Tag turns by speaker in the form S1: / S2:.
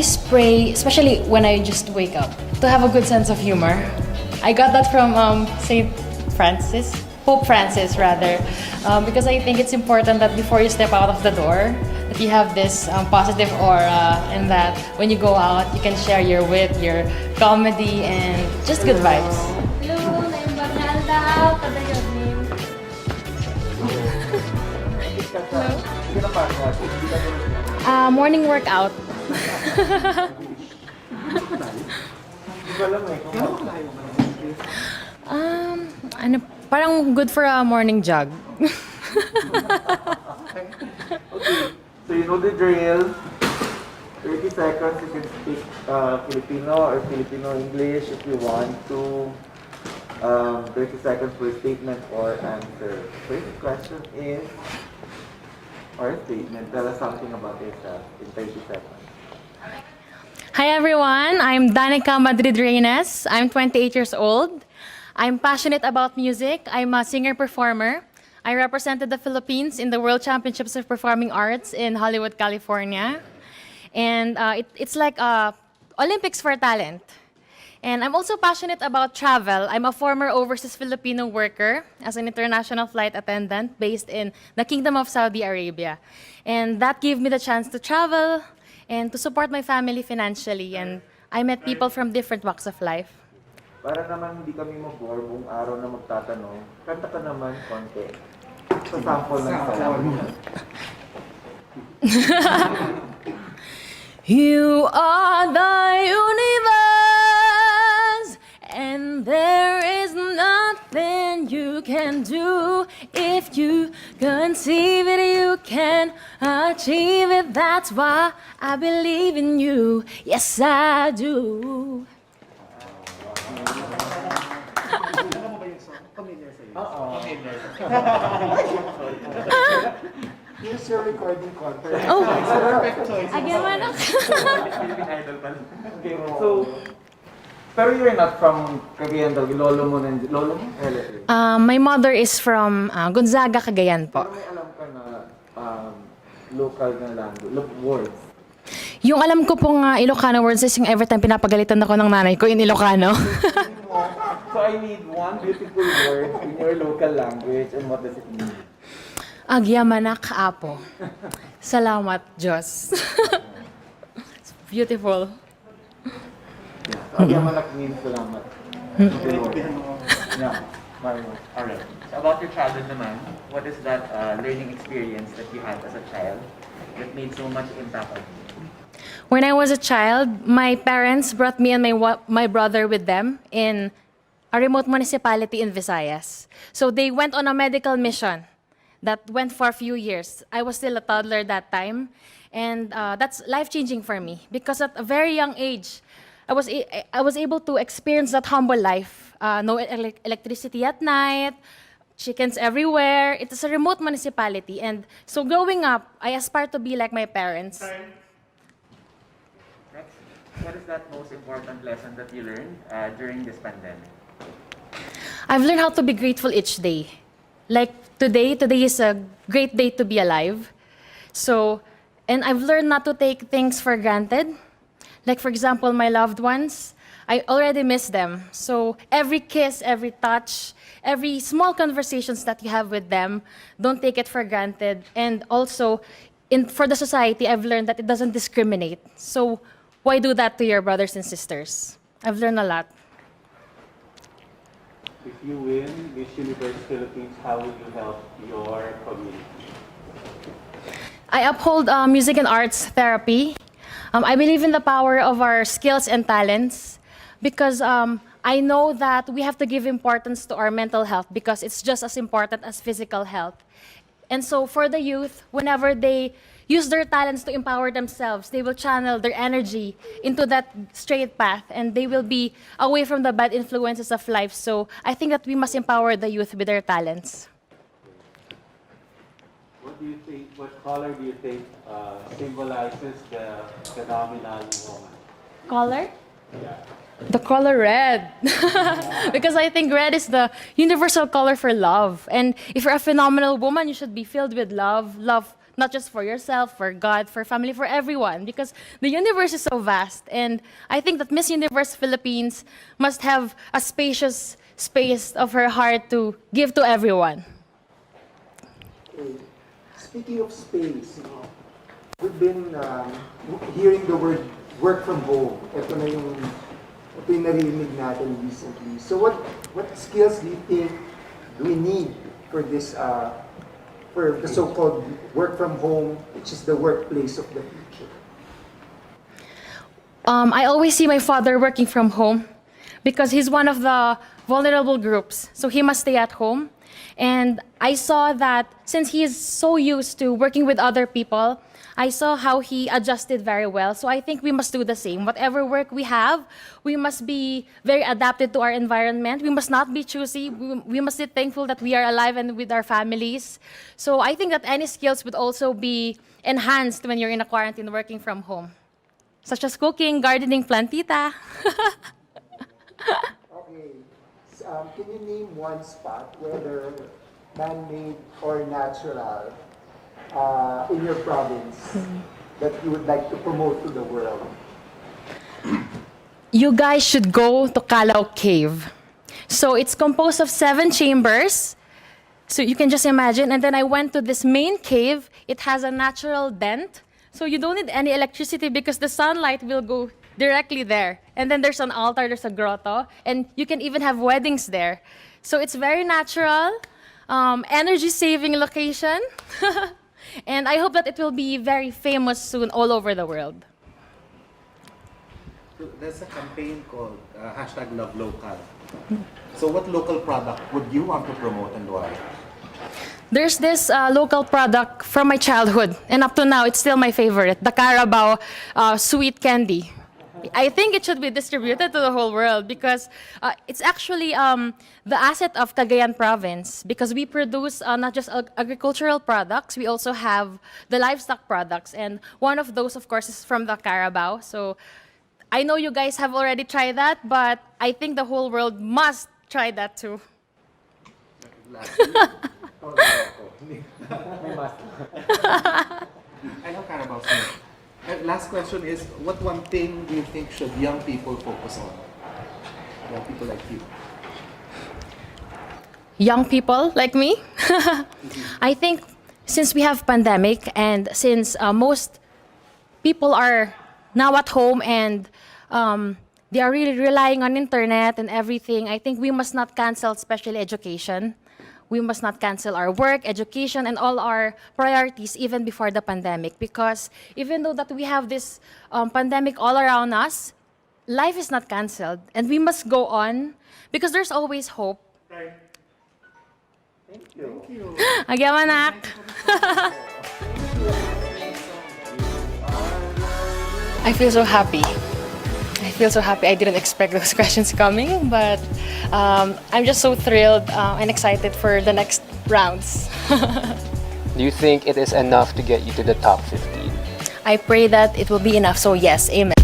S1: always pray, especially when I just wake up, to have a good sense of humor. I got that from Pope Francis rather, because I think it's important that before you step out of the door, that you have this positive aura, and that when you go out, you can share your wit, your comedy, and just good vibes.
S2: Hello, I'm Bernalda.
S1: Morning workout. Ano, parang good for a morning jog.
S3: Okay, so you know the drill. 30 seconds, you can speak Filipino or Filipino English if you want to. 30 seconds for statement or answer. First question is, or statement, tell us something about yourself in 30 seconds.
S1: Hi everyone, I'm Danica Madrid Reynes. I'm 28 years old. I'm passionate about music. I'm a singer-performer. I represented the Philippines in the World Championships of Performing Arts in Hollywood, California. And it's like Olympics for talent. And I'm also passionate about travel. I'm a former overseas Filipino worker as an international flight attendant based in the Kingdom of Saudi Arabia. And that gave me the chance to travel and to support my family financially. And I met people from different walks of life.
S3: Para naman hindi kami mabore buong araw na magtatanong, kanta ka naman konti. So sample lang sa
S1: You are the universe, and there is nothing you can do. If you conceive it, you can achieve it. That's why I believe in you. Yes, I do.
S3: Here's your recording contract.
S1: Oh,
S3: Perfect choice.
S1: again,
S3: Okay, so, pero you're not from Cagayan daw, lolo mo? Relative.
S1: my mother is from Gonzaga, Cagayan po.
S3: Pero may alam ka na local na language, words.
S1: Yung alam ko pong Ilocano words is yung every time pinapagalitan ako ng nanay ko in Ilocano.
S3: So I need one beautiful word in your local language, and what does it mean?
S1: Agyamanak apo. Salamat, Diyos. It's beautiful.
S3: Yeah, Yamanak means salamat. Yeah, Mario.
S4: Alright. So about your childhood naman, what is that learning experience that you had as a child that made so much impact on you?
S1: When I was a child, my parents brought me and my brother with them in a remote municipality in Visayas. So they went on a medical mission that went for a few years. I was still a toddler that time, and that's life-changing for me because at a very young age, I was able to experience that humble life. No electricity at night, chickens everywhere. It is a remote municipality, and so growing up, I aspire to be like my parents.
S4: Next, what is that most important lesson that you learned during this pandemic?
S1: I've learned how to be grateful each day. Like today is a great day to be alive. So, and I've learned not to take things for granted. Like for example, my loved ones, I already miss them. So every kiss, every touch, every small conversations that you have with them, don't take it for granted. And also, for the society, I've learned that it doesn't discriminate. So why do that to your brothers and sisters? I've learned a lot.
S5: If you win Miss Universe Philippines, how will you help your community?
S1: I uphold music and arts therapy. I believe in the power of our skills and talents because I know that we have to give importance to our mental health because it's just as important as physical health. And so for the youth, whenever they use their talents to empower themselves, they will channel their energy into that straight path and they will be away from the bad influences of life. So I think that we must empower the youth with their talents.
S5: What do you think, what color do you think symbolizes the phenomenal woman?
S1: Color?
S5: Yeah.
S1: The color red. Because I think red is the universal color for love. And if you're a phenomenal woman, you should be filled with love. Love not just for yourself, for God, for family, for everyone, because the universe is so vast. And I think that Miss Universe Philippines must have a spacious space of her heart to give to everyone.
S6: Okay. Speaking of space, we've been hearing the word work from home. Ito yung narinig natin recently. So what skills do you think we need for this, for the so-called work from home, which is the workplace of the future?
S1: I always see my father working from home because he's one of the vulnerable groups. So he must stay at home. And I saw that since he is so used to working with other people, I saw how he adjusted very well. So I think we must do the same. Whatever work we have, we must be very adapted to our environment. We must not be choosy. We must be thankful that we are alive and with our families. So I think that any skills would also be enhanced when you're in a quarantine working from home, such as cooking, gardening, plantita.
S6: Okay. Can you name one spot, whether man-made or natural, in your province that you would like to promote to the world?
S1: You guys should go to Calao Cave. So it's composed of 7 chambers. So you can just imagine. And then I went to this main cave. It has a natural dent. So you don't need any electricity because the sunlight will go directly there. And then there's an altar, there's a grotto, and you can even have weddings there. So it's very natural, energy-saving location. And I hope that it will be very famous soon all over the world.
S7: So there's a campaign called #LoveLocal. So what local product would you want to promote and why?
S1: There's this local product from my childhood, and up to now, it's still my favorite, the Carabao sweet candy. I think it should be distributed to the whole world because it's actually the asset of Cagayan province because we produce not just agricultural products, we also have the livestock products. And one of those, of course, is from the Carabao. So I know you guys have already tried that, but I think the whole world must try that too.
S7: I know Carabao Smith. Last question is, what one thing do you think should young people focus on? Young people like you.
S1: Young people like me? I think since we have pandemic and since most people are now at home and they are really relying on internet and everything, I think we must not cancel special education. We must not cancel our work, education, and all our priorities even before the pandemic. Because even though that we have this pandemic all around us, life is not canceled. And we must go on because there's always hope.
S3: Thank you.
S1: Agyaw, anak. I feel so happy. I feel so happy. I didn't expect those questions coming, but I'm just so thrilled and excited for the next rounds.
S8: Do you think it is enough to get you to the top 15?
S1: I pray that it will be enough. So yes, amen.